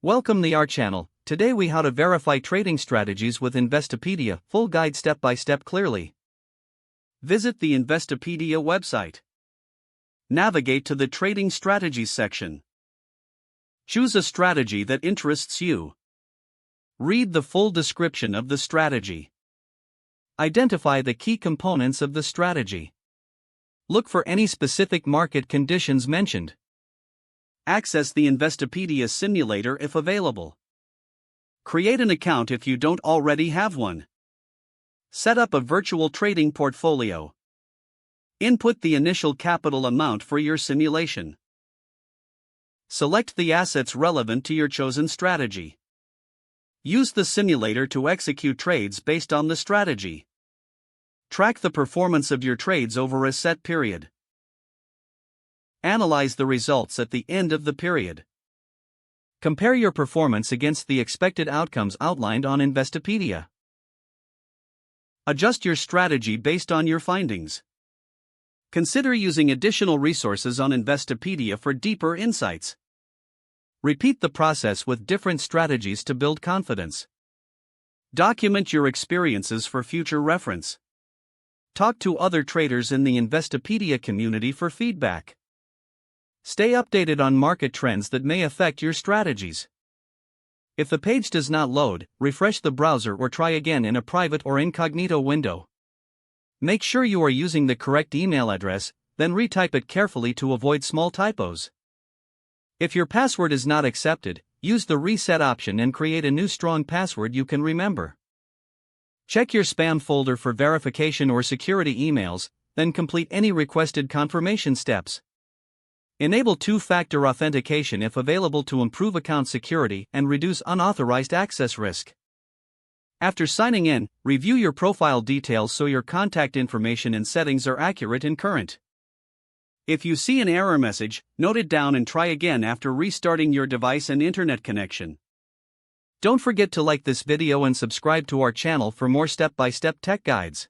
Welcome to our channel. Today we how to verify trading strategies with Investopedia, full guide step by step clearly. Visit the Investopedia website. Navigate to the Trading Strategies section. Choose a strategy that interests you. Read the full description of the strategy. Identify the key components of the strategy. Look for any specific market conditions mentioned. Access the Investopedia simulator if available. Create an account if you don't already have one. Set up a virtual trading portfolio. Input the initial capital amount for your simulation. Select the assets relevant to your chosen strategy. Use the simulator to execute trades based on the strategy. Track the performance of your trades over a set period. Analyze the results at the end of the period. Compare your performance against the expected outcomes outlined on Investopedia. Adjust your strategy based on your findings. Consider using additional resources on Investopedia for deeper insights. Repeat the process with different strategies to build confidence. Document your experiences for future reference. Talk to other traders in the Investopedia community for feedback. Stay updated on market trends that may affect your strategies. If the page does not load, refresh the browser or try again in a private or incognito window. Make sure you are using the correct email address, then retype it carefully to avoid small typos. If your password is not accepted, use the reset option and create a new strong password you can remember. Check your spam folder for verification or security emails, then complete any requested confirmation steps. Enable two-factor authentication if available to improve account security and reduce unauthorized access risk. After signing in, review your profile details so your contact information and settings are accurate and current. If you see an error message, note it down and try again after restarting your device and internet connection. Don't forget to like this video and subscribe to our channel for more step-by-step tech guides.